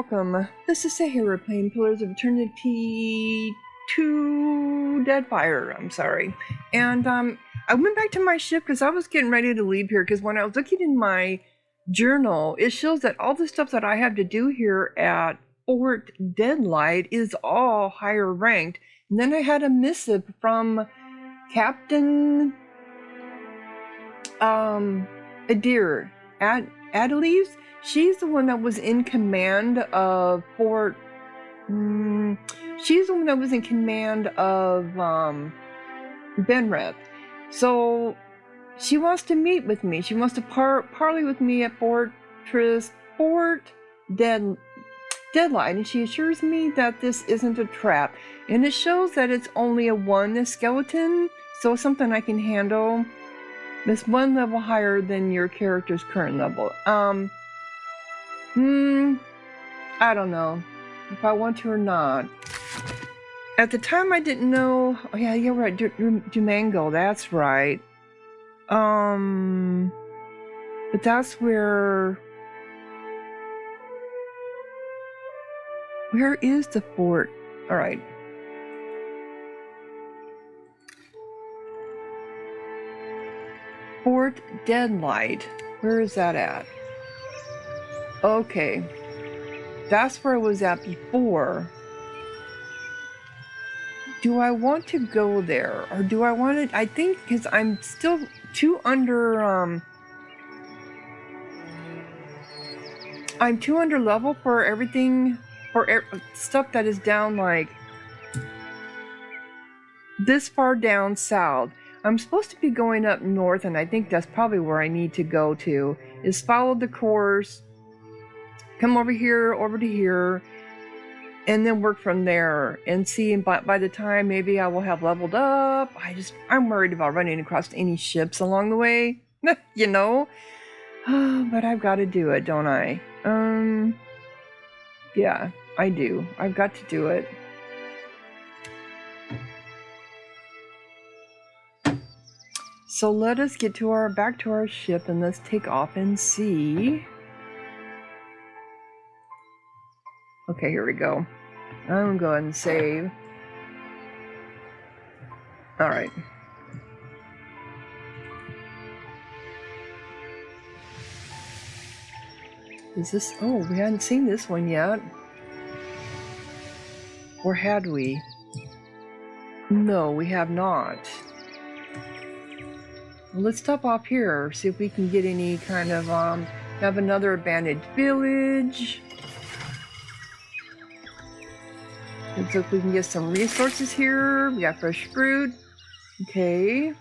welcome. This is Sahara playing Pillars of Eternity 2 Deadfire, I'm sorry. And I went back to my ship because I was getting ready to leave here, because when I was looking in my journal, it shows that all the stuff that I have to do here at Fort Deadlight is all higher ranked. And then I had a missive from Captain Adir Adelies. She's the one that was in command of Fort. She's the one that was in command of Benreth. So she wants to meet with me. She wants to parley with me at Fort Deadlight, and she assures me that this isn't a trap. And it shows that it's only a 1 skeleton, so something I can handle. It's 1 level higher than your character's current level. I don't know if I want to or not. At the time I didn't know. Oh yeah, you're right. Dumango, that's right. But that's where is the fort? All right. Fort Deadlight. Where is that at? Okay. That's where I was at before. Do I want to go there? Or do I want to... I think because I'm still too under... I'm too under level for everything... For stuff that is down like... this far down south. I'm supposed to be going up north, and I think that's probably where I need to go to. Is follow the course... come over to here, and then work from there and see. And by the time maybe I will have leveled up, I'm worried about running across any ships along the way, you know. But I've got to do it, don't I? Yeah, I do. I've got to do it. So let us get back to our ship, and let's take off and see. Okay, here we go. I'm gonna go ahead and save. Alright. Is this... oh, we hadn't seen this one yet. Or had we? No, we have not. Well, let's stop off here, see if we can get any kind of, have another abandoned village. Looks like we can get some resources here. We got fresh fruit. Okay.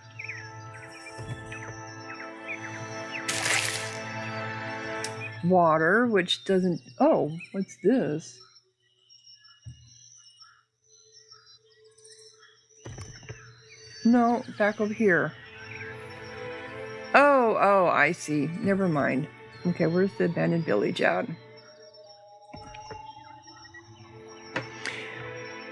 Water, which doesn't... oh, what's this? No, back over here. Oh, I see. Never mind. Okay, where's the abandoned village at?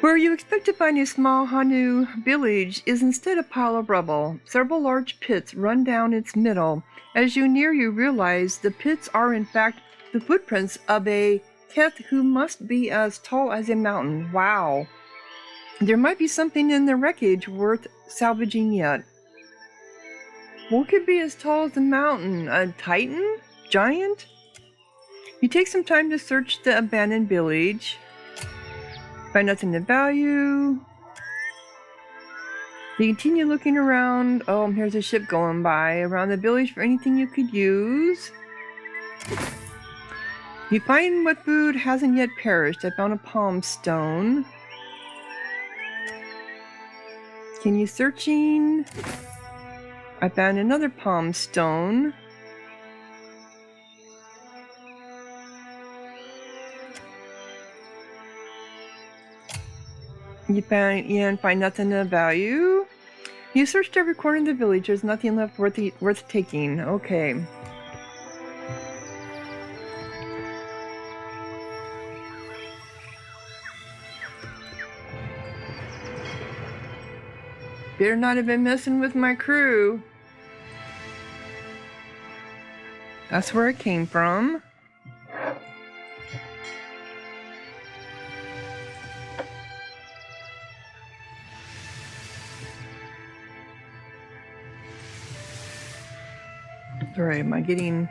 Where you expect to find a small Hanu village is instead a pile of rubble. Several large pits run down its middle. As you near, you realize the pits are in fact the footprints of a Keth who must be as tall as a mountain. Wow. There might be something in the wreckage worth salvaging yet. What could be as tall as a mountain? A titan? Giant? You take some time to search the abandoned village. Find nothing of value. You continue looking around. Oh, here's a ship going by. Around the village for anything you could use. You find what food hasn't yet perished. I found a palm stone. Continue searching. I found another palm stone. You find nothing of value. You searched every corner of the village. There's nothing left worth taking. Okay. Better not have been messing with my crew. That's where it came from. Sorry, am I getting...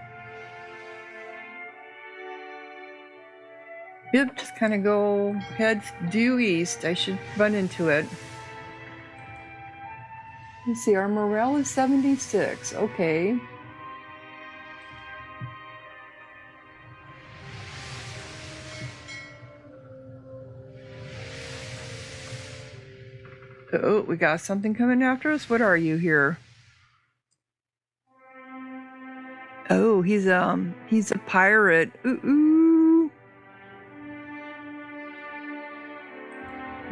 Yep, just kind of go head due east. I should run into it. Let's see, our morale is 76. Okay. Oh, we got something coming after us? What are you here? Oh, he's a pirate. Ooh.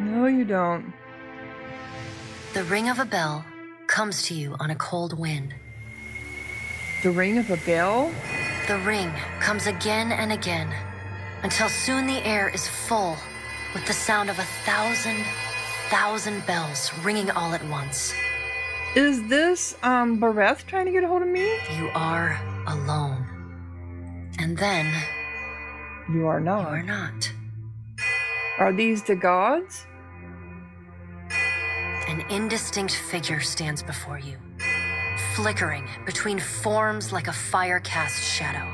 No, you don't. The ring of a bell comes to you on a cold wind. The ring of a bell? The ring comes again and again, until soon the air is full with the sound of 1,000 bells ringing all at once. Is this, Bareth trying to get a hold of me? You are alone. And then... You are not. You are not. Are these the gods? An indistinct figure stands before you, flickering between forms like a fire-cast shadow.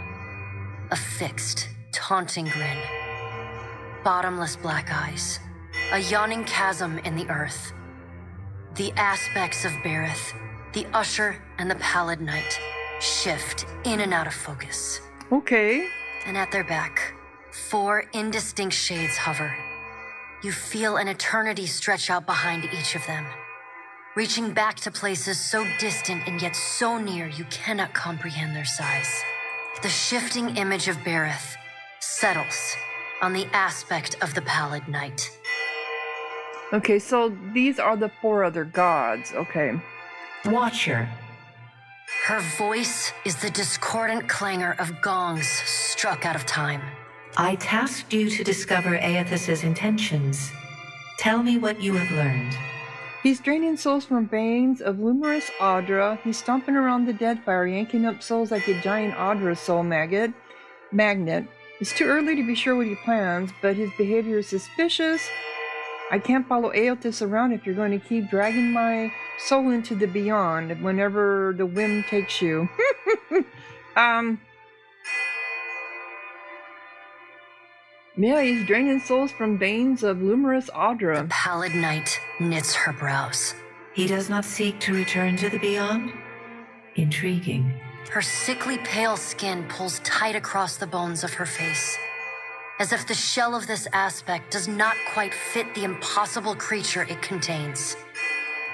A fixed, taunting grin. Bottomless black eyes. A yawning chasm in the earth. The aspects of Berith, the Usher and the Pallid Knight, shift in and out of focus. Okay. And at their back, 4 indistinct shades hover. You feel an eternity stretch out behind each of them, reaching back to places so distant and yet so near you cannot comprehend their size. The shifting image of Berith settles on the aspect of the Pallid Knight. Okay, so these are the 4 other gods. Okay. Watcher. Her voice is the discordant clangor of gongs struck out of time. I tasked you to discover Eothas' intentions. Tell me what you have learned. He's draining souls from veins of luminous Audra. He's stomping around the Deadfire, yanking up souls like a giant Audra soul magnet. It's too early to be sure what he plans, but his behavior is suspicious. I can't follow Eothas around if you're going to keep dragging my soul into the beyond whenever the whim takes you. Yeah, he's draining souls from veins of luminous Audra. The Pallid Knight knits her brows. He does not seek to return to the beyond? Intriguing. Her sickly pale skin pulls tight across the bones of her face, as if the shell of this aspect does not quite fit the impossible creature it contains.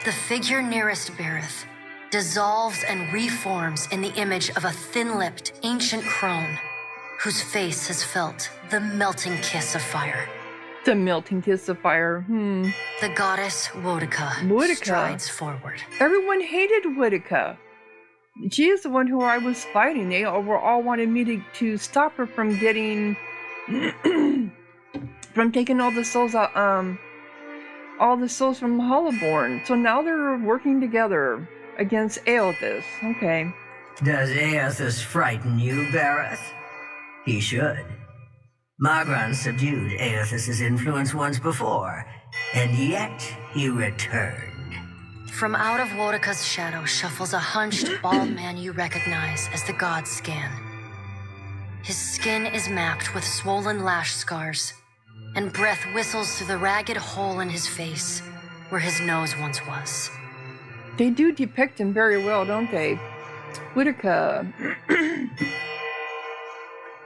The figure nearest Berith dissolves and reforms in the image of a thin-lipped ancient crone whose face has felt the melting kiss of fire. The melting kiss of fire. The goddess Woedica strides forward. Everyone hated Woedica. She is the one who I was fighting. They were all wanted me to stop her from getting... from taking all the souls out, all the souls from Hollowborn. So now they're working together against Eothas. Okay. Does Eothas frighten you, Bereth? He should. Magran subdued Eothas' influence once before, and yet he returned. From out of Woedica's shadow shuffles a hunched, bald man you recognize as the god Scan. His skin is mapped with swollen lash scars, and breath whistles through the ragged hole in his face where his nose once was. They do depict him very well, don't they? Woedica.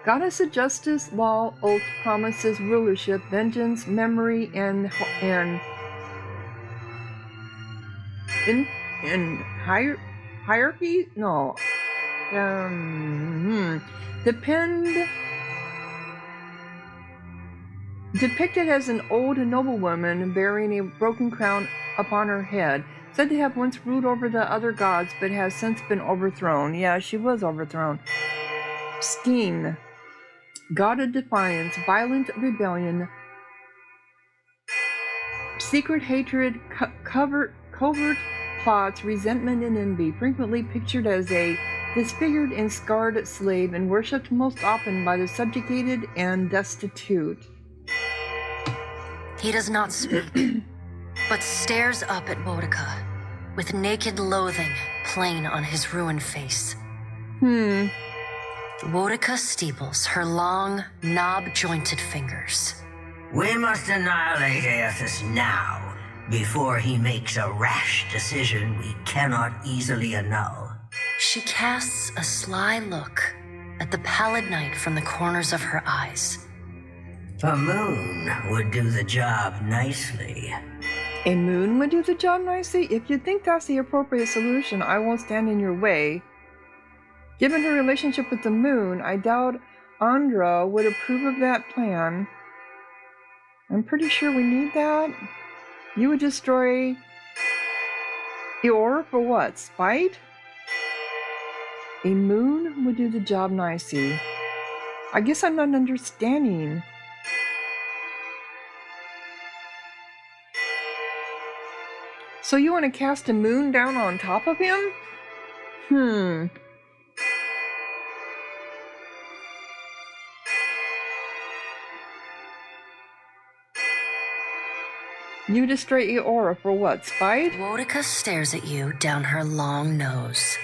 Goddess of justice, law, oath, promises, rulership, vengeance, memory, and hierarchy? No. Depicted as an old noblewoman bearing a broken crown upon her head, said to have once ruled over the other gods, but has since been overthrown. Yeah, she was overthrown. Scheme. God of defiance, violent rebellion, secret hatred, covert plots, resentment, and envy, frequently pictured as a disfigured and scarred slave and worshipped most often by the subjugated and destitute. He does not speak, but stares up at Woedica with naked loathing plain on his ruined face. Wotica steeples her long, knob-jointed fingers. We must annihilate Eothas now, before he makes a rash decision we cannot easily annul. She casts a sly look at the pallid night from the corners of her eyes. A moon would do the job nicely. A moon would do the job nicely? If you think that's the appropriate solution, I won't stand in your way. Given her relationship with the moon, I doubt Andra would approve of that plan. I'm pretty sure we need that. You would destroy Eothas for what? Spite? A moon would do the job nicely. I guess I'm not understanding. So you want to cast a moon down on top of him? You destroy Eothas for what? Spite? Wotica stares at you down her long nose.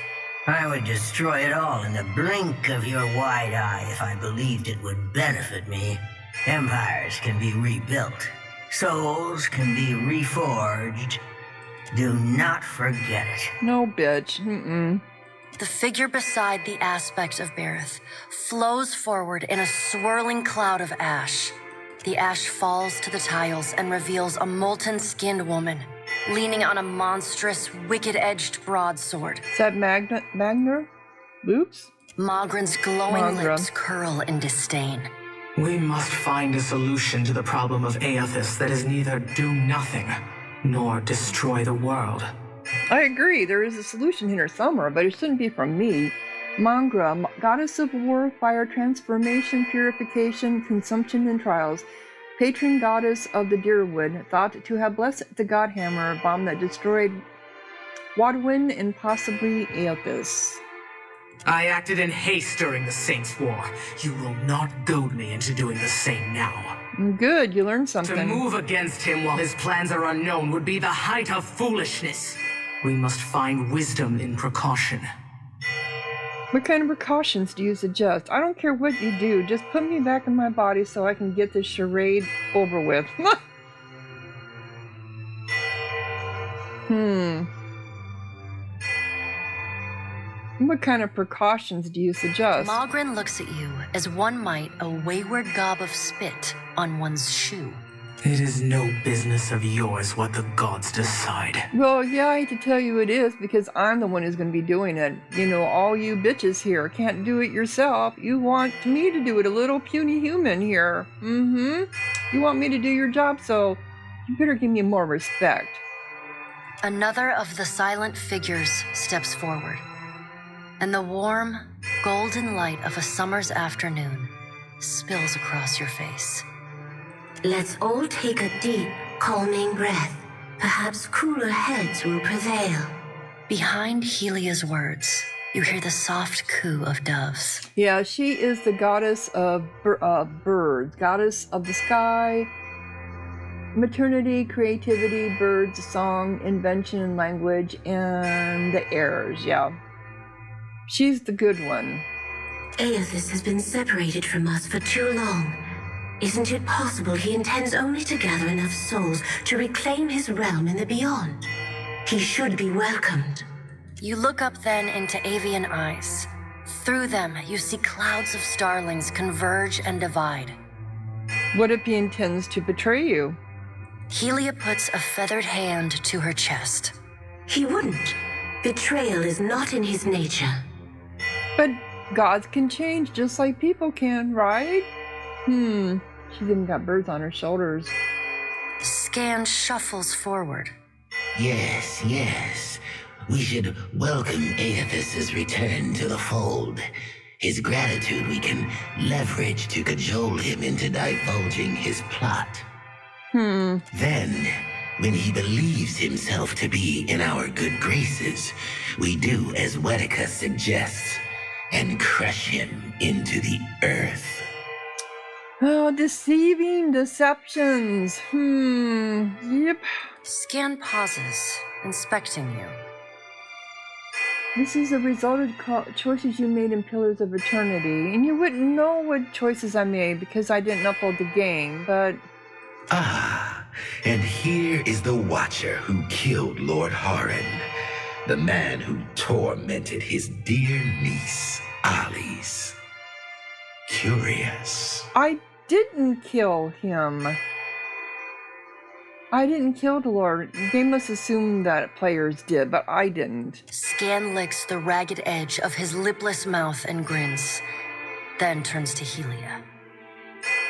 I would destroy it all in the blink of your wide eye if I believed it would benefit me. Empires can be rebuilt. Souls can be reforged. Do not forget it. No, bitch. The figure beside the aspect of Berith flows forward in a swirling cloud of ash. The ash falls to the tiles and reveals a molten-skinned woman, leaning on a monstrous, wicked-edged broadsword. Is that Magner? Oops. Magran's glowing lips curl in disdain. We must find a solution to the problem of Eothas that is neither do nothing, nor destroy the world. I agree, there is a solution here somewhere, but it shouldn't be from me. Mangra, goddess of war, fire, transformation, purification, consumption, and trials. Patron goddess of the Deerwood, thought to have blessed the Godhammer bomb that destroyed Wadwin and possibly Eothas. I acted in haste during the Saints' War. You will not goad me into doing the same now. Good, you learned something. To move against him while his plans are unknown would be the height of foolishness. We must find wisdom in precaution. What kind of precautions do you suggest? I don't care what you do, just put me back in my body so I can get this charade over with. What kind of precautions do you suggest? Magran looks at you as one might a wayward gob of spit on one's shoe. It is no business of yours what the gods decide. Well, yeah, I hate to tell you it is, because I'm the one who's going to be doing it. You know, all you bitches here can't do it yourself. You want me to do it, a little puny human here. You want me to do your job, so you better give me more respect. Another of the silent figures steps forward, and the warm, golden light of a summer's afternoon spills across your face. Let's all take a deep, calming breath. Perhaps cooler heads will prevail. Behind Helia's words, you hear the soft coo of doves. Yeah, she is the goddess of birds, goddess of the sky, maternity, creativity, birds, song, invention, language, and the airs, yeah. She's the good one. Eothas has been separated from us for too long. Isn't it possible he intends only to gather enough souls to reclaim his realm in the beyond? He should be welcomed. You look up then into avian eyes. Through them, you see clouds of starlings converge and divide. What if he intends to betray you? Helia puts a feathered hand to her chest. He wouldn't. Betrayal is not in his nature. But gods can change just like people can, right? She's even got birds on her shoulders. Scan shuffles forward. Yes. We should welcome Eothas' return to the fold. His gratitude we can leverage to cajole him into divulging his plot. Then, when he believes himself to be in our good graces, we do as Wotica suggests and crush him into the earth. Oh, deceiving deceptions. Yep. Scan pauses, inspecting you. This is a result of choices you made in Pillars of Eternity, and you wouldn't know what choices I made because I didn't upload the game, but... Ah, and here is the Watcher who killed Lord Haran, the man who tormented his dear niece, Alice. Curious. I didn't kill him. I didn't kill the Lord. They must assume that players did, but I didn't. Scan licks the ragged edge of his lipless mouth and grins, then turns to Helia.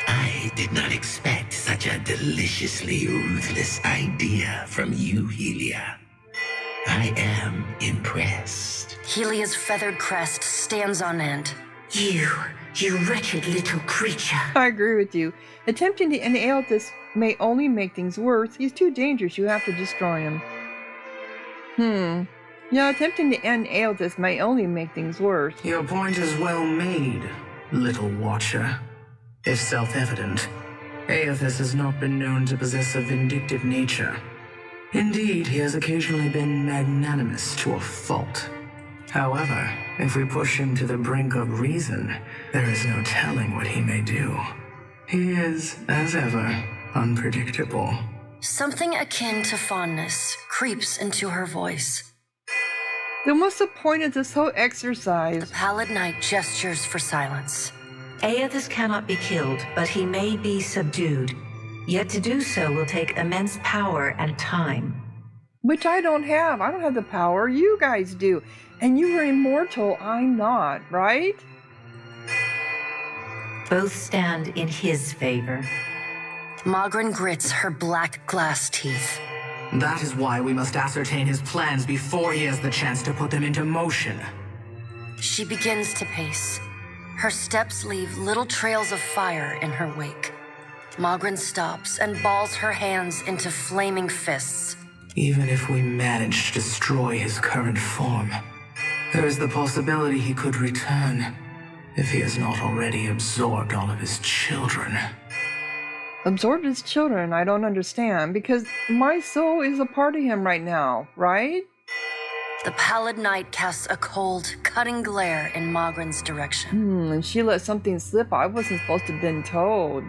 I did not expect such a deliciously ruthless idea from you, Helia. I am impressed. Helia's feathered crest stands on end. You wretched little creature. I agree with you. Attempting to end Eothas may only make things worse. He's too dangerous. You have to destroy him. Yeah, attempting to end Eothas may only make things worse. Your point is well made, little Watcher. If self-evident, Eothas has not been known to possess a vindictive nature. Indeed, he has occasionally been magnanimous to a fault. However, if we push him to the brink of reason, there is no telling what he may do. He is, as ever, unpredictable. Something akin to fondness creeps into her voice. Then what's the point of this whole exercise? The Pallid Knight gestures for silence. Eothas cannot be killed, but he may be subdued. Yet to do so will take immense power and time. Which I don't have. I don't have the power. You guys do. And you are immortal. I'm not, right? Both stand in his favor. Magran grits her black glass teeth. That is why we must ascertain his plans before he has the chance to put them into motion. She begins to pace. Her steps leave little trails of fire in her wake. Magran stops and balls her hands into flaming fists. Even if we manage to destroy his current form, there is the possibility he could return, if he has not already absorbed all of his children. Absorbed his children? I don't understand, because my soul is a part of him right now, right? The Pallid Knight casts a cold, cutting glare in Magran's direction. And she let something slip I wasn't supposed to have been told.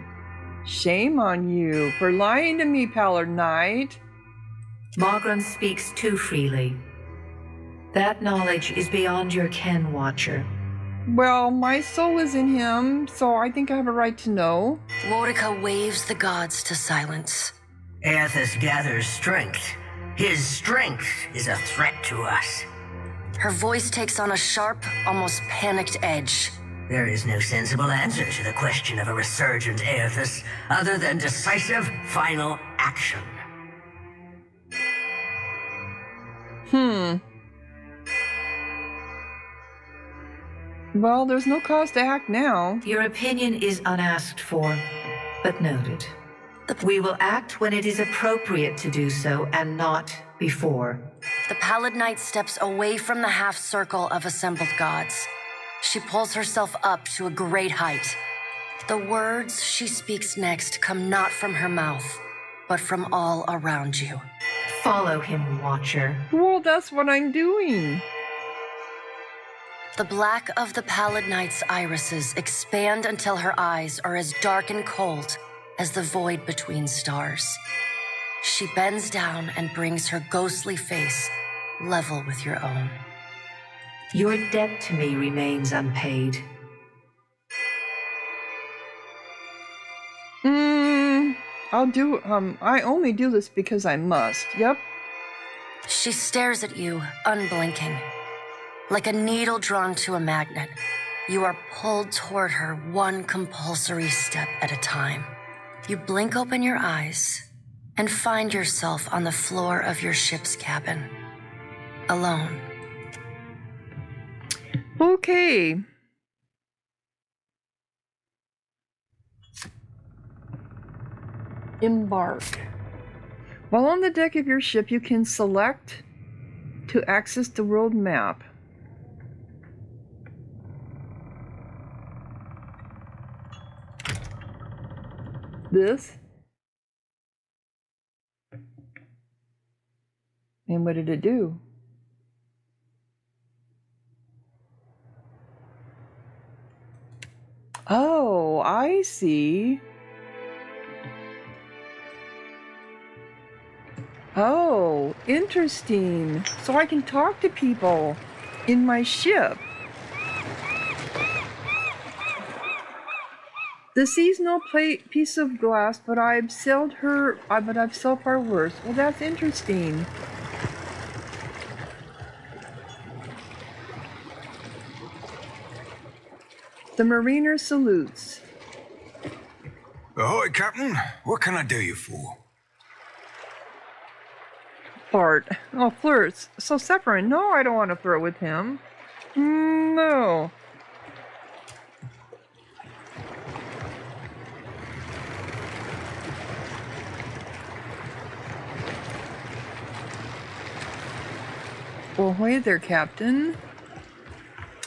Shame on you for lying to me, Pallid Knight. Magran speaks too freely. That knowledge is beyond your ken, Watcher. Well, my soul is in him, so I think I have a right to know. Woedica waves the gods to silence. Eothas gathers strength. His strength is a threat to us. Her voice takes on a sharp, almost panicked edge. There is no sensible answer to the question of a resurgent Eothas other than decisive, final action. Well, there's no cause to act now. Your opinion is unasked for, but noted. We will act when it is appropriate to do so, and not before. The Pallid Knight steps away from the half-circle of assembled gods. She pulls herself up to a great height. The words she speaks next come not from her mouth, but from all around you. Follow him, Watcher. Well, that's what I'm doing. The black of the Pallid Knight's irises expand until her eyes are as dark and cold as the void between stars. She bends down and brings her ghostly face level with your own. Your debt to me remains unpaid. I only do this because I must. Yep. She stares at you, unblinking. Like a needle drawn to a magnet, you are pulled toward her one compulsory step at a time. You blink open your eyes and find yourself on the floor of your ship's cabin, alone. Okay. Embark. While on the deck of your ship, you can select to access the world map. This. And what did it do? Oh, I see. Oh, interesting. So I can talk to people in my ship. The sea's no piece of glass, but I've sailed far worse. Well, that's interesting. The mariner salutes. Ahoy, Captain. What can I do you for? Bart. Oh, flirts. So Severin. No, I don't want to flirt with him. No. Well, hey there, Captain.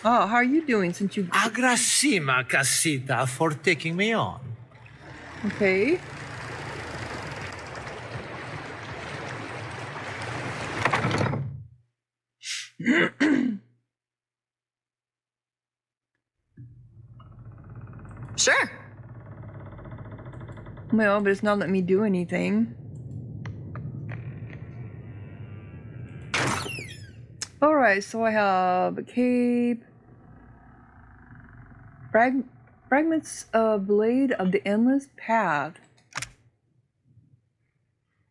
Oh, how are you doing since you... Agrasima, Casita, for taking me on. Okay. Sure. Well, but it's not letting me do anything. Alright, so I have a cape. Fragments of Blade of the Endless Path.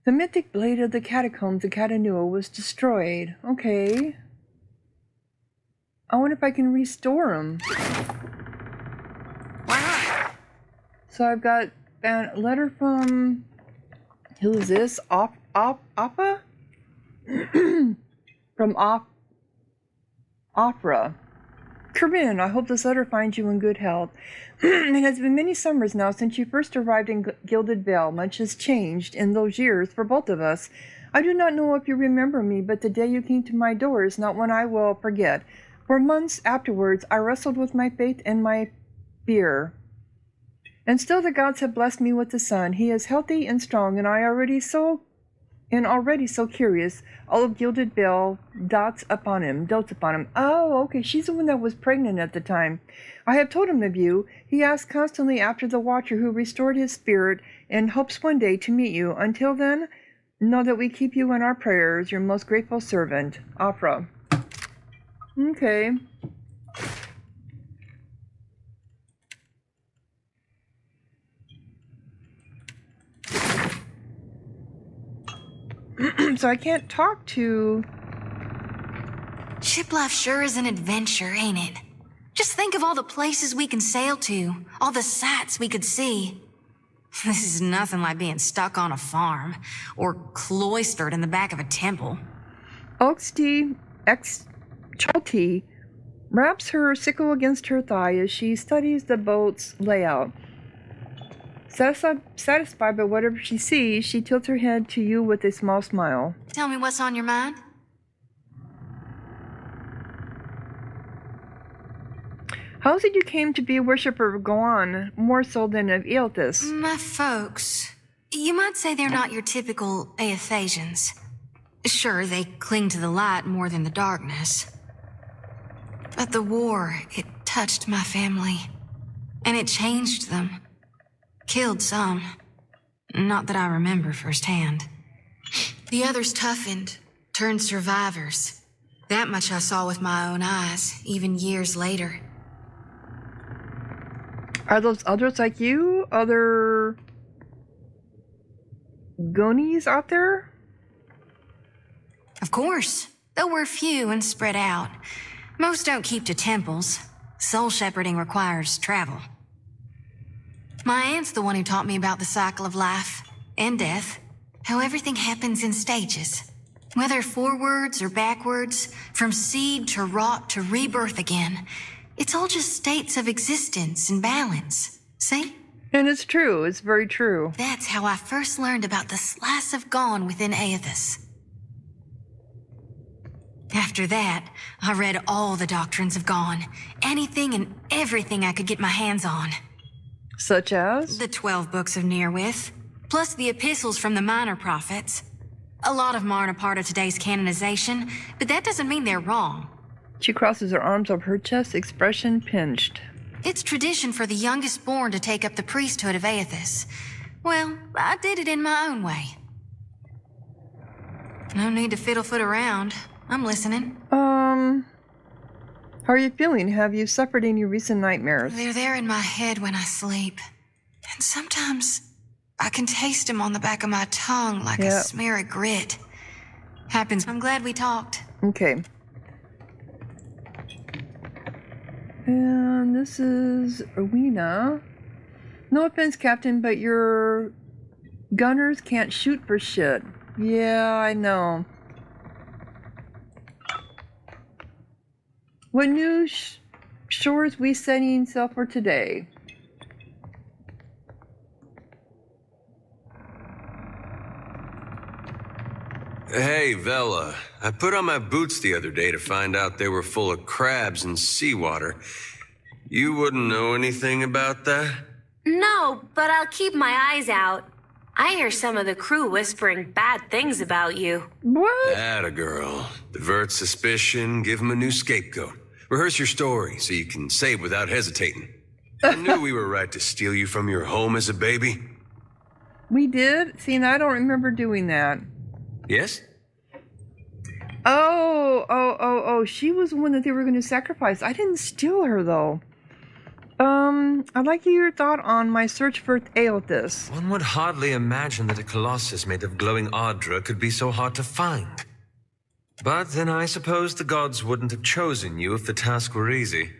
The mythic blade of the catacombs of Catanua was destroyed. Okay. I wonder if I can restore them. So I've got a letter from... Who is this? Appa? From Opera. Corinne, I hope this letter finds you in good health. It has been many summers now since you first arrived in Gilded Vale. Much has changed in those years for both of us. I do not know if you remember me, but the day you came to my door is not one I will forget. For months afterwards, I wrestled with my faith and my fear. And still the gods have blessed me with a son. He is healthy and strong, and already so curious. All of Gilded Vale dotes upon him. Oh, okay, she's the one that was pregnant at the time. I have told him of you. He asks constantly after the Watcher who restored his spirit and hopes one day to meet you. Until then, know that we keep you in our prayers. Your most grateful servant, Afra. Okay. So I can't talk to... Ship life sure is an adventure, ain't it? Just think of all the places we can sail to, all the sights we could see. This is nothing like being stuck on a farm, or cloistered in the back of a temple. Chalti wraps her sickle against her thigh as she studies the boat's layout. Satisfied by whatever she sees, she tilts her head to you with a small smile. Tell me what's on your mind? How is it you came to be a worshipper of Goan, more so than of Eothas? My folks. You might say they're not your typical Eothasians. Sure, they cling to the light more than the darkness. But the war, it touched my family. And it changed them. Killed some. Not that I remember firsthand. The others toughened, turned survivors. That much I saw with my own eyes, even years later. Are those others like you? Other... Gonies out there? Of course. Though we're few and spread out. Most don't keep to temples. Soul shepherding requires travel. My aunt's the one who taught me about the cycle of life and death, how everything happens in stages. Whether forwards or backwards, from seed to rot to rebirth again, it's all just states of existence and balance. See? And it's true, it's very true. That's how I first learned about the slice of Gone within Eothas. After that, I read all the doctrines of Gone, anything and everything I could get my hands on. Such as? The 12 books of Nearwith, plus the epistles from the minor prophets. A lot of them aren't a part of today's canonization, but that doesn't mean they're wrong. She crosses her arms over her chest, expression pinched. It's tradition for the youngest born to take up the priesthood of Eothas. Well, I did it in my own way. No need to fiddle-foot around. I'm listening. How are you feeling? Have you suffered any recent nightmares? They're there in my head when I sleep. And sometimes I can taste them on the back of my tongue like a smear of grit. Happens. I'm glad we talked. Okay. And this is Rowena. No offense, Captain, but your gunners can't shoot for shit. Yeah, I know. What new shores we setting sail for today? Hey, Vela. I put on my boots the other day to find out they were full of crabs and seawater. You wouldn't know anything about that? No, but I'll keep my eyes out. I hear some of the crew whispering bad things about you. What? Atta girl. Divert suspicion, give him a new scapegoat. Rehearse your story so you can say it without hesitating. I knew we were right to steal you from your home as a baby. We did? See, and I don't remember doing that. Yes? Oh, she was the one that they were going to sacrifice. I didn't steal her, though. I'd like to hear your thought on my search for Eothas. One would hardly imagine that a colossus made of glowing ardra could be so hard to find. But then I suppose the gods wouldn't have chosen you if the task were easy.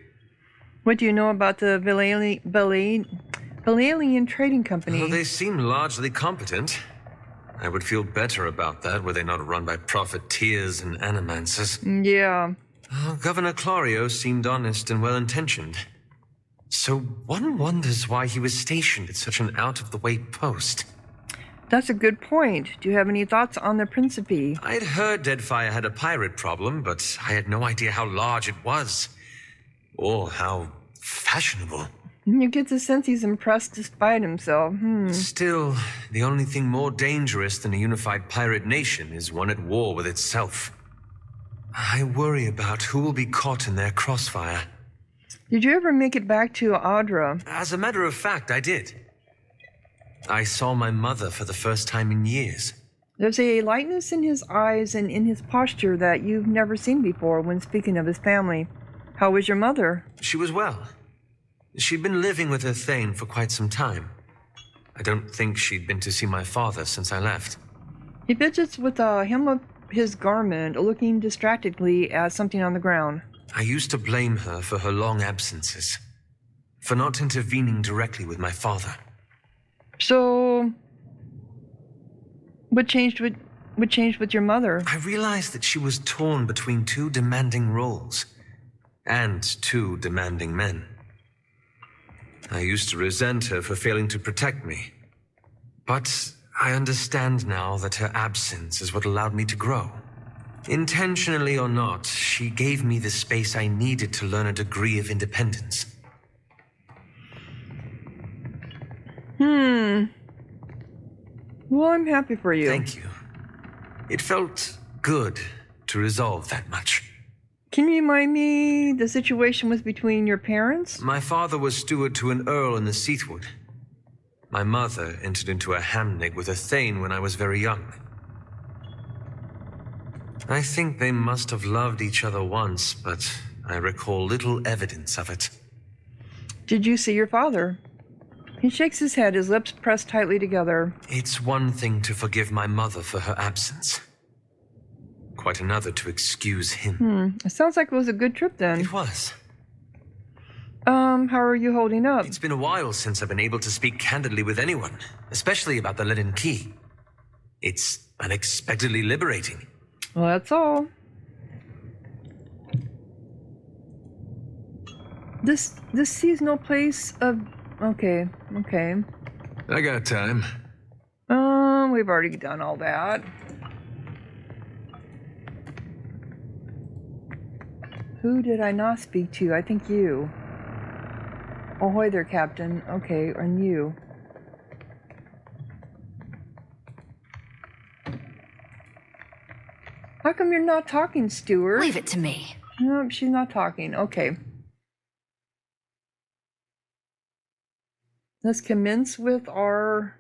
What do you know about the Valalian Trading Company? Well, they seem largely competent. I would feel better about that were they not run by profiteers and animancers. Yeah. Governor Clario seemed honest and well-intentioned. So one wonders why he was stationed at such an out-of-the-way post. That's a good point. Do you have any thoughts on the Principe? I'd heard Deadfire had a pirate problem, but I had no idea how large it was. Or how fashionable. You get the sense he's impressed despite himself. Still, the only thing more dangerous than a unified pirate nation is one at war with itself. I worry about who will be caught in their crossfire. Did you ever make it back to Audra? As a matter of fact, I did. I saw my mother for the first time in years. There's a lightness in his eyes and in his posture that you've never seen before when speaking of his family. How was your mother? She was well. She'd been living with her Thane for quite some time. I don't think she'd been to see my father since I left. He fidgets with the hem of his garment, looking distractedly at something on the ground. I used to blame her for her long absences, for not intervening directly with my father. So, what changed with your mother? I realized that she was torn between two demanding roles, and two demanding men. I used to resent her for failing to protect me, but I understand now that her absence is what allowed me to grow. Intentionally or not, she gave me the space I needed to learn a degree of independence. Well, I'm happy for you. Thank you. It felt good to resolve that much. Can you remind me the situation was between your parents? My father was steward to an earl in the Seathwood. My mother entered into a hamnig with a Thane when I was very young. I think they must have loved each other once, but I recall little evidence of it. Did you see your father? He shakes his head, his lips pressed tightly together. It's one thing to forgive my mother for her absence. Quite another to excuse him. It sounds like it was a good trip then. It was. How are you holding up? It's been a while since I've been able to speak candidly with anyone, especially about the leaden key. It's unexpectedly liberating. Well, that's all. This seasonal place of... Okay. I got time. We've already done all that. Who did I not speak to? I think you. Ahoy there, Captain. Okay, and you. How come you're not talking, Stuart? Leave it to me. No, she's not talking. Okay. Let's commence with our...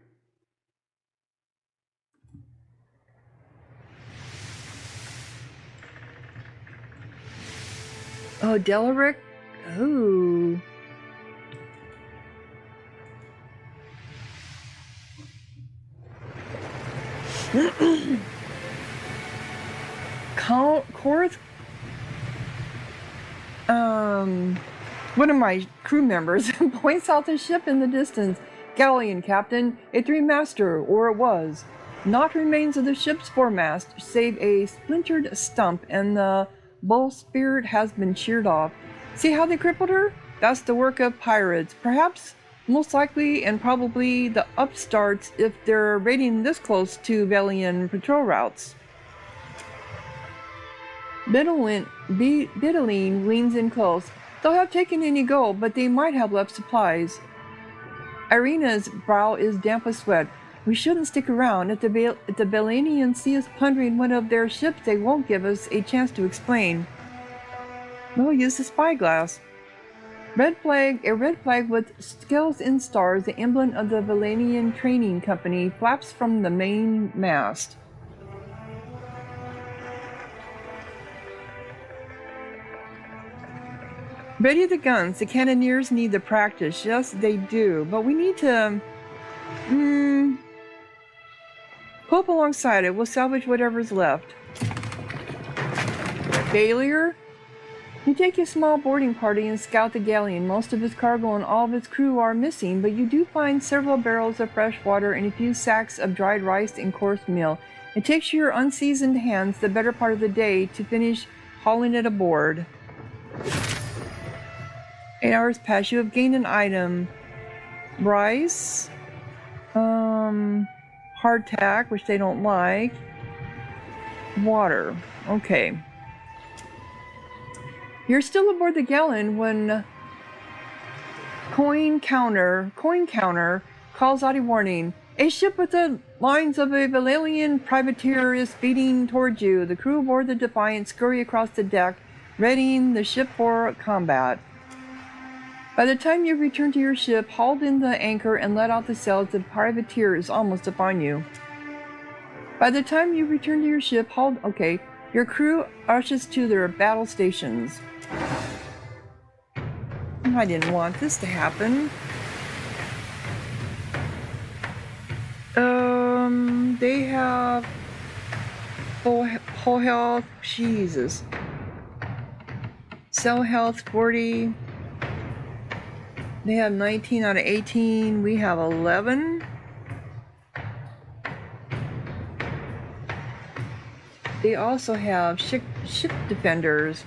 Oh, Delaric? Oh. Korth, one of my crew members points out the ship in the distance. Galleon, Captain, a three-master, or it was. Not remains of the ship's foremast, save a splintered stump, and the bowsprit has been sheared off. See how they crippled her? That's the work of pirates. Perhaps, most likely, and probably the upstarts if they're raiding this close to Velian patrol routes. Bideline leans in close. They'll have taken any gold, but they might have left supplies. Irina's brow is damp with sweat. We shouldn't stick around. If the Belanians see us plundering one of their ships, they won't give us a chance to explain. We'll use the spyglass. A red flag with scales and stars, the emblem of the Belanian Training Company, flaps from the main mast. Ready the guns. The cannoneers need the practice. Yes, they do. But we need to... pull up alongside it. We'll salvage whatever's left. Failure? You take a small boarding party and scout the galleon. Most of its cargo and all of its crew are missing, but you do find several barrels of fresh water and a few sacks of dried rice and coarse meal. It takes your unseasoned hands the better part of the day to finish hauling it aboard. 8 hours pass. You have gained an item. Rice. Hardtack, which they don't like. Water. Okay. You're still aboard the galleon when coin counter calls out a warning. A ship with the lines of a Valerian privateer is speeding towards you. The crew aboard the Defiant scurry across the deck, readying the ship for combat. By the time you return to your ship, hauled in the anchor and let out the sails, the privateer is almost upon you. Your crew rushes to their battle stations. I didn't want this to happen. They have full health. Jesus. Cell health 40. They have 19 out of 18. We have 11. They also have ship defenders.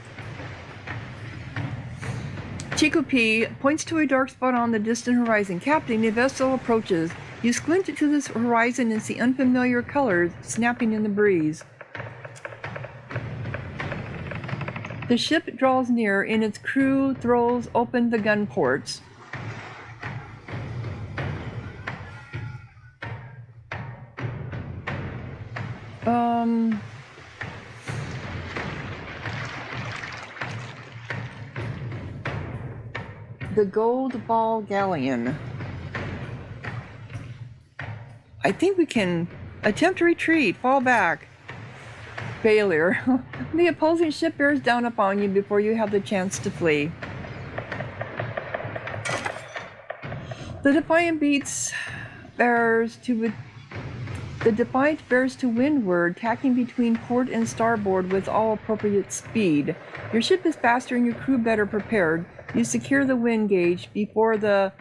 Chico P points to a dark spot on the distant horizon. Captain, a vessel approaches. You squint to this horizon and see unfamiliar colors snapping in the breeze. The ship draws near and its crew throws open the gun ports. The Gold Ball Galleon. I think we can attempt to retreat, fall back. Failure. The opposing ship bears down upon you before you have the chance to flee. The Defiant bears to windward, tacking between port and starboard with all appropriate speed. Your ship is faster and your crew better prepared. You secure the wind gauge before the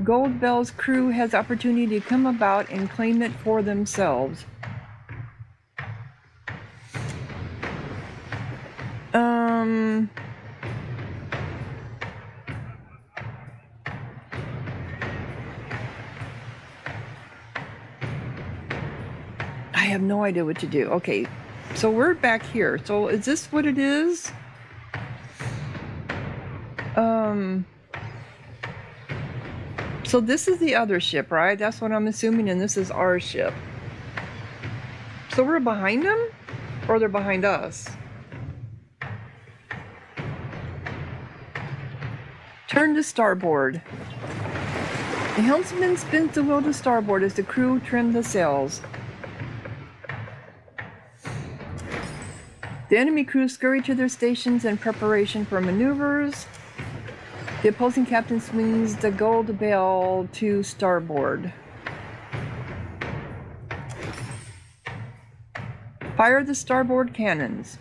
Gold Bell's crew has opportunity to come about and claim it for themselves. I have no idea what to do. Okay, so we're back here. So is this what it is? So this is the other ship, right? That's what I'm assuming, and this is our ship. So we're behind them? Or they're behind us? Turn to starboard. The helmsman spins the wheel to starboard as the crew trim the sails. The enemy crew scurry to their stations in preparation for maneuvers. The opposing captain swings the gold bell to starboard. Fire the starboard cannons.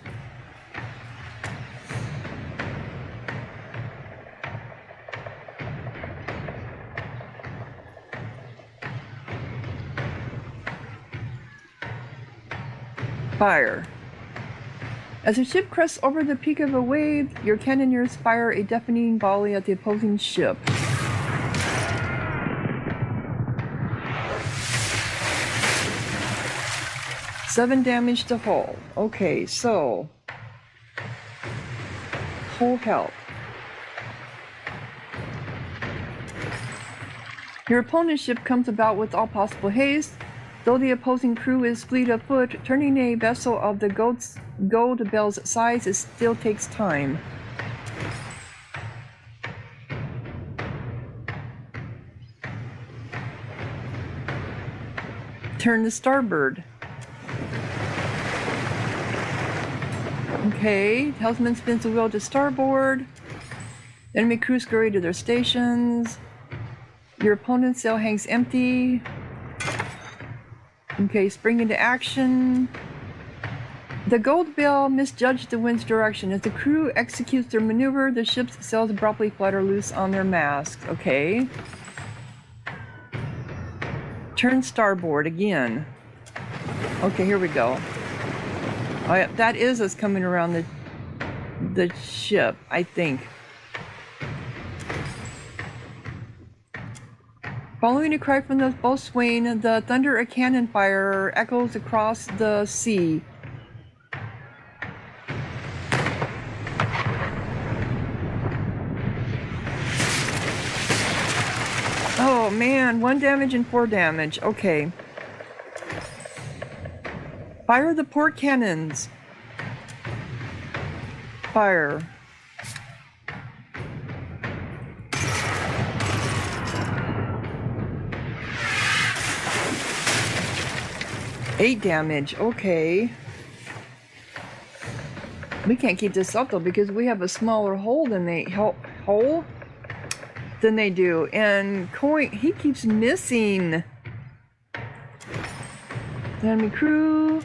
Fire. As the ship crests over the peak of a wave, your cannoneers fire a deafening volley at the opposing ship. Seven damage to hull. Okay, so hull health. Your opponent's ship comes about with all possible haste, though the opposing crew is fleet of foot. Turning a vessel of the gold bell's size still takes time. Turn to starboard. Okay, helmsman spins the wheel to starboard. Enemy crew scurry to their stations. Your opponent's sail hangs empty. Okay, spring into action. The gold bell misjudged the wind's direction. As the crew executes their maneuver, the ship's sails abruptly flutter loose on their masts. Okay. Turn starboard again. Okay, here we go. Oh, yeah, that is us coming around the ship, I think. Following a cry from the boatswain, the thunder of cannon fire echoes across the sea. Oh man, 1 damage and 4 damage. Okay. Fire the port cannons. Fire. Eight damage. Okay. We can't keep this up though because we have a smaller hole than they do, and Coin, he keeps missing. The enemy crew.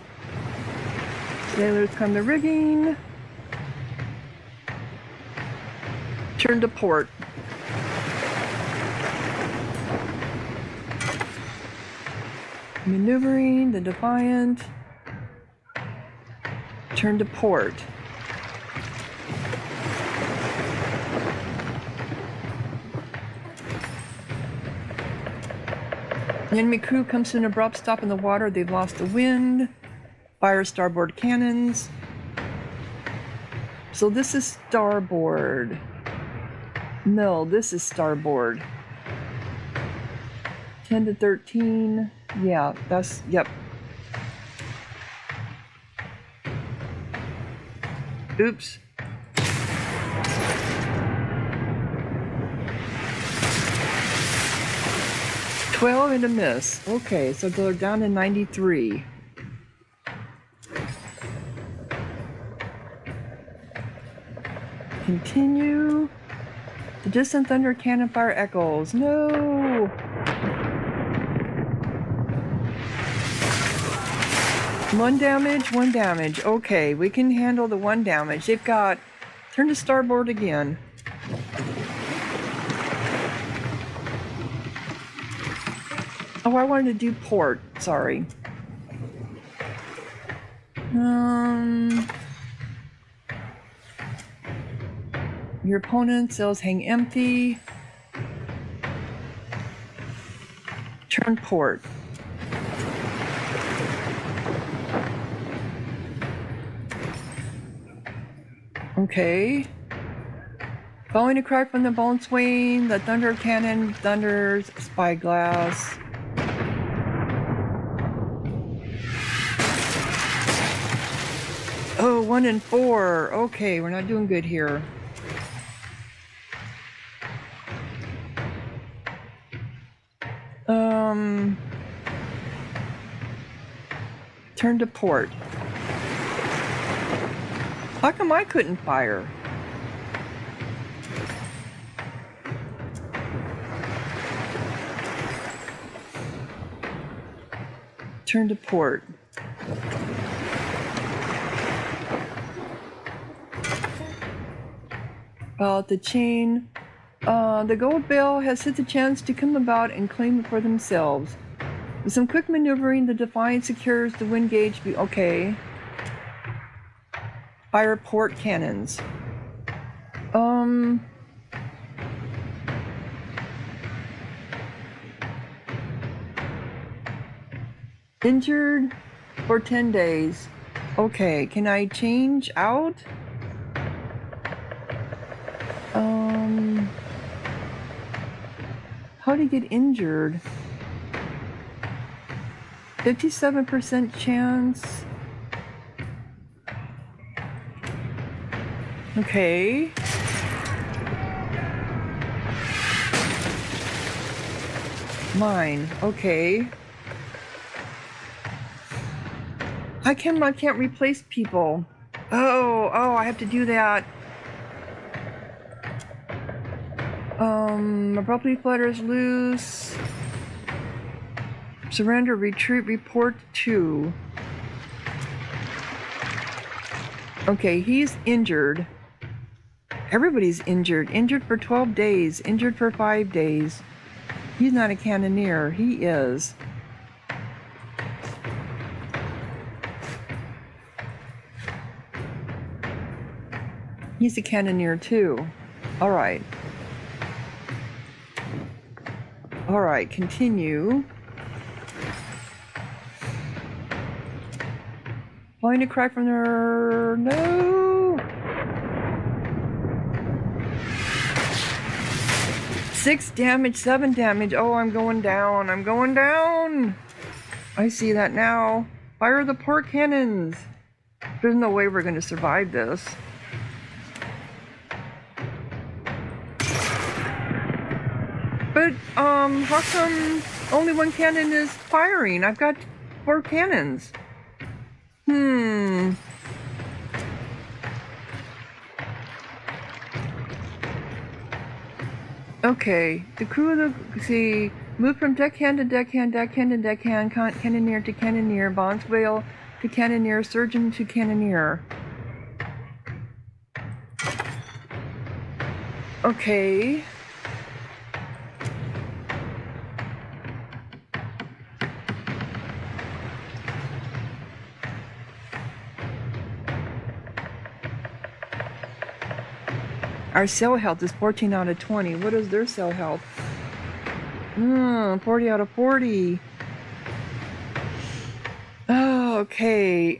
Sailors come to rigging. Turn to port. Maneuvering the Defiant. Turn to port. The enemy crew comes to an abrupt stop in the water. They've lost the wind. Fire starboard cannons. So this is starboard. No, this is starboard. 10 to 13. Yeah, that's, yep. Oops. $12 and a miss. Okay, so they're down to 93. Continue. The distant thunder cannon fire echoes. No! One damage. Okay, we can handle the 1 damage. They've got... Turn to starboard again. Oh, I wanted to do port. Sorry. Your opponent's sails hang empty. Turn port. Okay. Following a cry from the boatswain, the thunder cannon thunders spyglass. Oh, 1 and 4. Okay, we're not doing good here. Turn to port. How come I couldn't fire? Turn to port. About the chain. The gold bale has hit the chance to come about and claim it for themselves. With some quick maneuvering, the Defiant secures the wind gauge. Okay. Fire port cannons. Injured for 10 days. Okay, can I change out? How to get injured? 57% chance. Okay. Mine. Okay. I can't replace people. Oh, I have to do that. Abruptly flutters loose. Surrender, retreat, report 2. Okay, he's injured. Everybody's injured. Injured for 12 days. Injured for 5 days. He's not a cannoneer. He is. He's a cannoneer too. All right. All right, continue. Flying a crack from there. No. 6 damage, 7 damage. Oh, I'm going down. I'm going down. I see that now. Fire the port cannons. There's no way we're going to survive this. But, how come only 1 cannon is firing? I've got 4 cannons. Okay, the crew of the move from deckhand to deckhand, deckhand to deckhand, cannoneer to cannoneer, bonds whale to cannoneer, surgeon to cannoneer. Okay. Our cell health is 14 out of 20. What is their cell health? 40 out of 40. Oh, okay.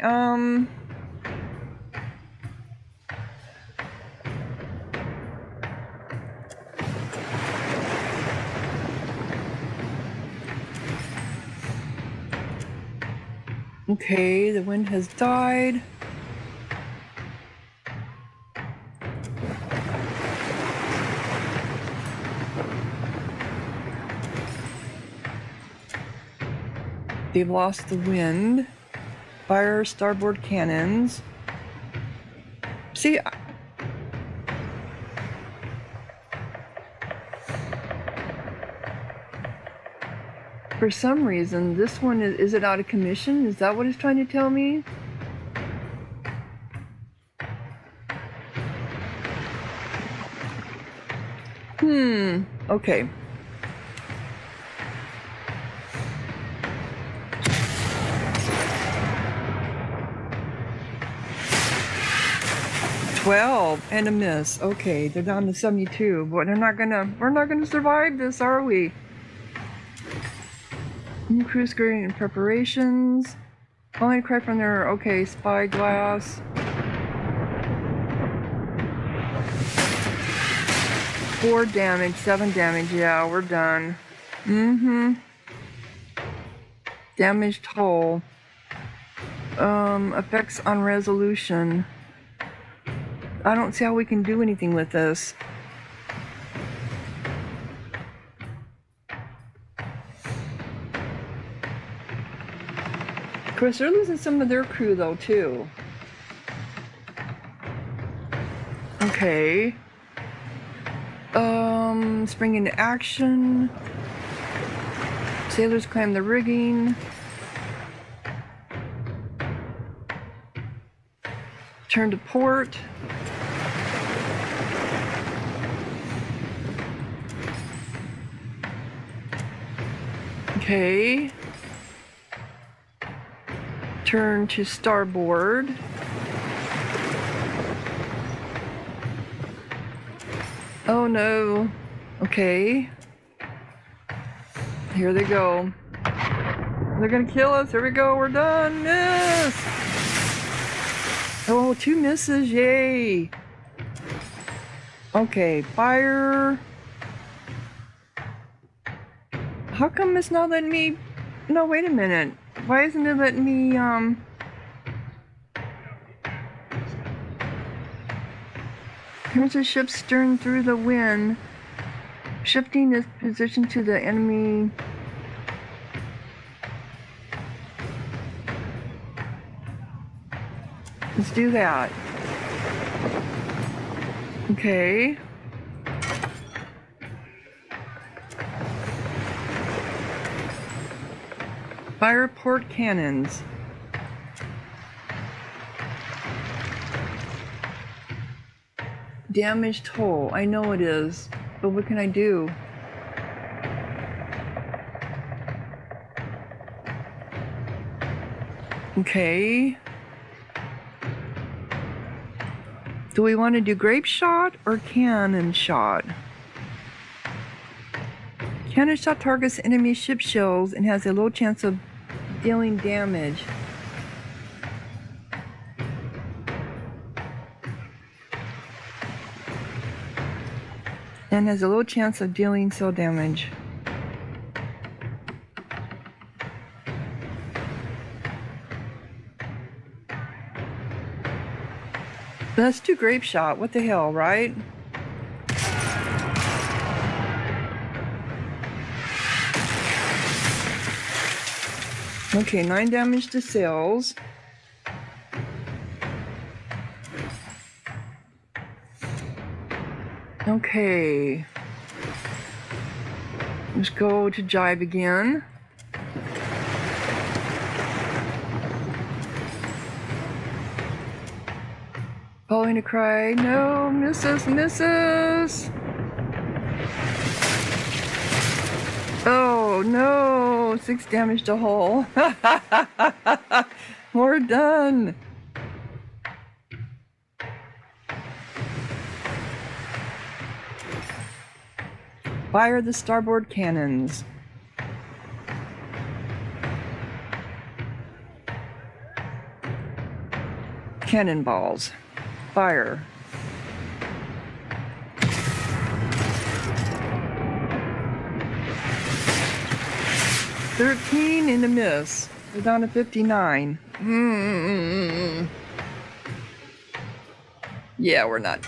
Okay, the wind has died. They've lost the wind. Fire starboard cannons. See, for some reason, this one is it out of commission? Is that what it's trying to tell me? Okay. And a miss. Okay, they're down to 72, but we're not gonna survive this, are we? New cruise screen preparations. Flying crack from there. Okay, spyglass. Four damage, 7 damage. Yeah, we're done. Damaged hull. Effects on resolution. I don't see how we can do anything with this. course, they're losing some of their crew, though, too. Okay. Spring into action. Sailors climb the rigging. Turn to port. Okay. Turn to starboard. Oh no. Okay. Here they go. They're gonna kill us. Here we go. We're done. Miss! Oh, 2 misses. Yay. Okay, fire. How come it's not letting me... No, wait a minute. Why isn't it letting me, Here's the ship stern through the wind, shifting its position to the enemy. Let's do that. Okay. Fire port cannons. Damaged hull. I know it is, but what can I do? Okay. Do we want to do grape shot or cannon shot? Cannon shot targets enemy ship shells and has a low chance of dealing damage. And has a low chance of dealing cell damage. Let's do grape shot. What the hell, right? Okay, 9 damage to sails. Okay. Let's go to jibe again. Following a cry. No, misses, misses. Oh no, 6 damage to hull. We're done. Fire the starboard cannons. Cannonballs. Fire. $13 in a miss. We're down to 59. Yeah, we're not.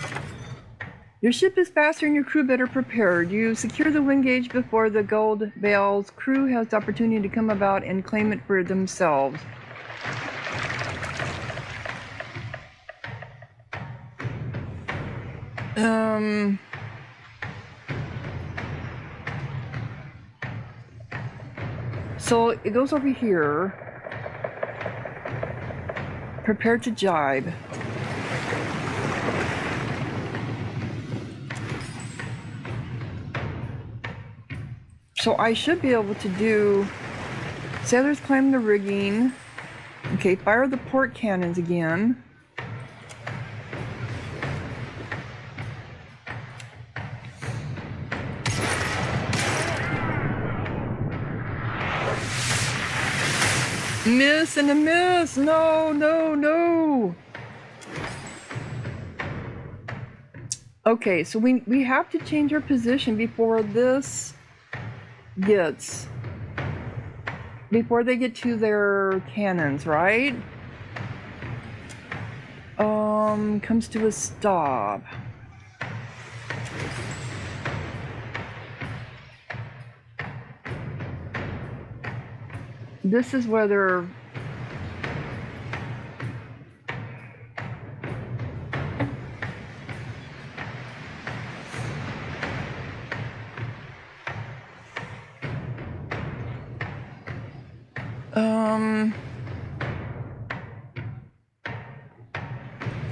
Your ship is faster and your crew better prepared. You secure the wind gauge before the gold bails. Crew has the opportunity to come about and claim it for themselves. So it goes over here. Prepare to jibe. So I should be able to do sailors climb the rigging. Okay, fire the port cannons again. Miss and a miss. No, no, no. Okay, so we have to change our position before this gets, before they get to their cannons, right? Comes to a stop. This is where they're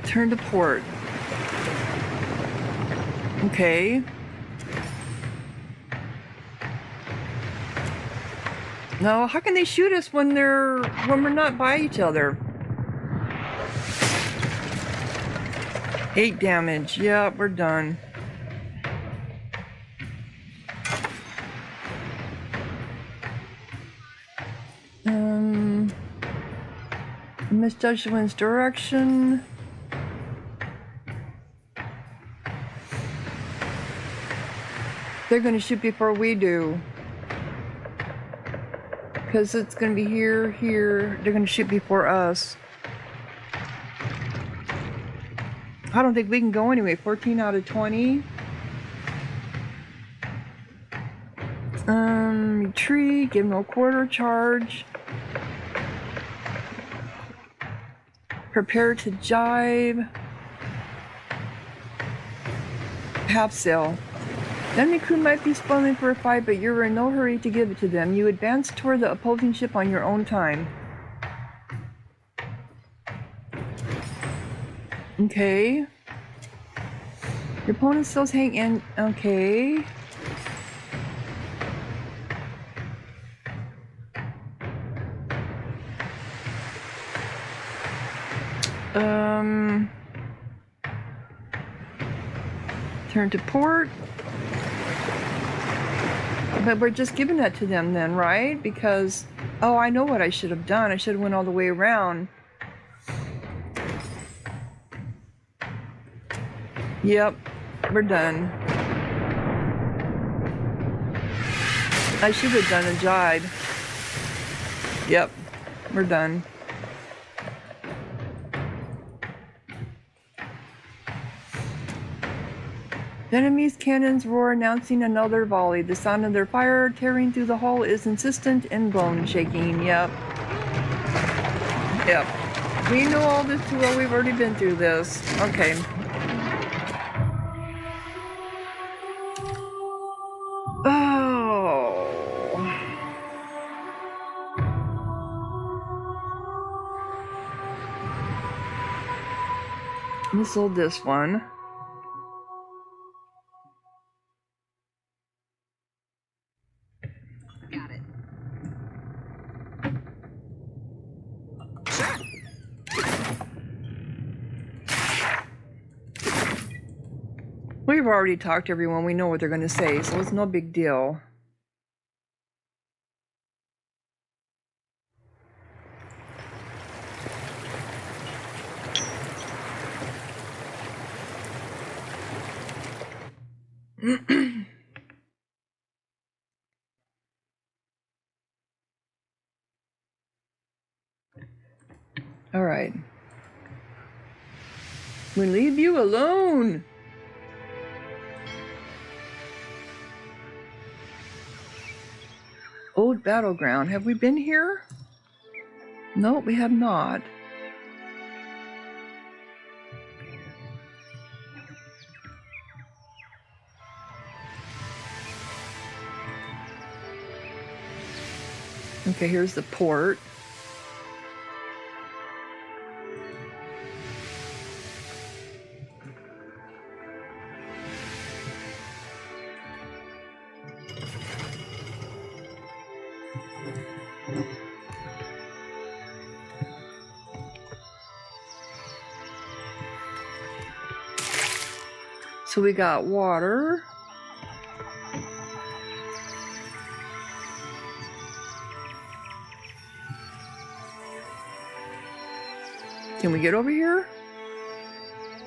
Turn to port. Okay. No, how can they shoot us when we're not by each other? 8 damage. Yeah, we're done. Misjudge the wind's direction. They're going to shoot before we do. Because it's going to be here, here. They're going to shoot before us. I don't think we can go anyway. 14 out of 20. Retreat. Give no quarter charge. Prepare to jibe. Half sail. The enemy crew might be spoiling for a fight, but you're in no hurry to give it to them. You advance toward the opposing ship on your own time. Okay. Your opponent still hang in. Okay. Turn to port. But we're just giving that to them then, right? Because, oh, I know what I should have done. I should have went all the way around. Yep, we're done. I should have done a jibe. Yep, we're done. The enemy's cannons roar, announcing another volley. The sound of their fire tearing through the hull is insistent and bone shaking. Yep. Yep. We know all this too well. We've already been through this. Okay. Oh. Missile this one. We've already talked to everyone. We know what they're going to say, so it's no big deal. All right. We leave you alone. Old battleground. Have we been here? No, we have not. Okay, here's the port. So we got water. Can we get over here?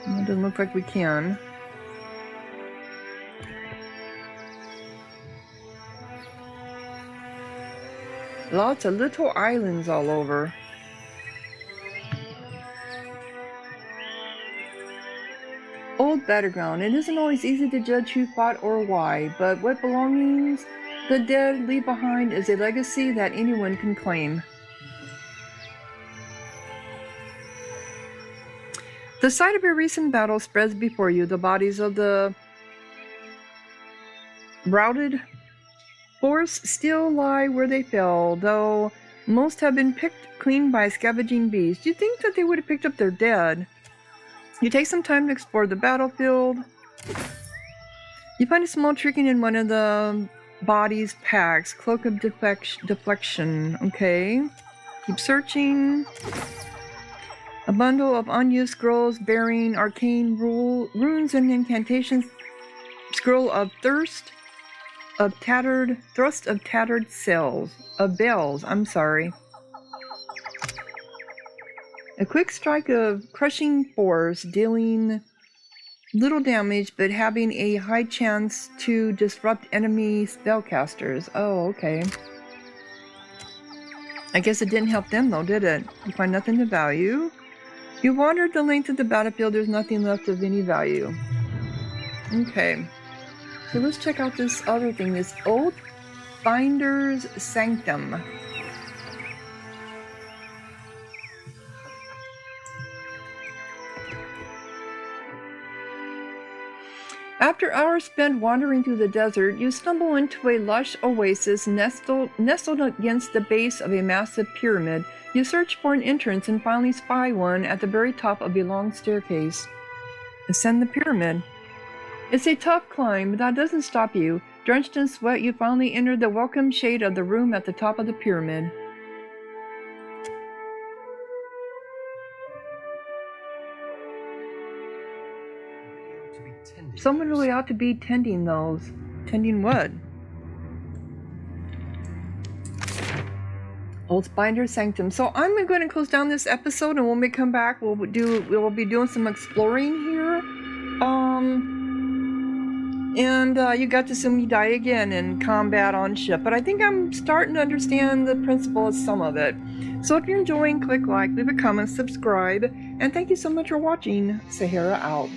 It doesn't look like we can. Lots of little islands all over. Old battleground. It isn't always easy to judge who fought or why, but what belongings the dead leave behind is a legacy that anyone can claim. The site of a recent battle spreads before you. The bodies of the routed force still lie where they fell, though Most have been picked clean by scavenging beasts. You'd think that they would have picked up their dead. You take some time to explore the battlefield. You find a small trinket in one of the body's packs. Cloak of deflection. Okay. Keep searching. A bundle of unused scrolls bearing arcane runes and incantations. Scroll of thrust of tattered bells. I'm sorry. A quick strike of crushing force, dealing little damage but having a high chance to disrupt enemy spellcasters. Oh, okay. I guess it didn't help them though, did it? You find nothing of value. You wandered the length of the battlefield, there's nothing left of any value. Okay. So let's check out this other thing, this Oathbinder's Sanctum. After hours spent wandering through the desert, you stumble into a lush oasis nestled against the base of a massive pyramid. You search for an entrance and finally spy one at the very top of a long staircase. Ascend the pyramid. It's a tough climb, but that doesn't stop you. Drenched in sweat, you finally enter the welcome shade of the room at the top of the pyramid. Someone really ought to be tending those. Tending what? Oathbinder's Sanctum. So I'm going to close down this episode, and when we come back, we'll be doing some exploring here. You got to see me die again in combat on ship, but I think I'm starting to understand the principle of some of it. So if you're enjoying, click like, leave a comment, subscribe, and thank you so much for watching. Sahara out.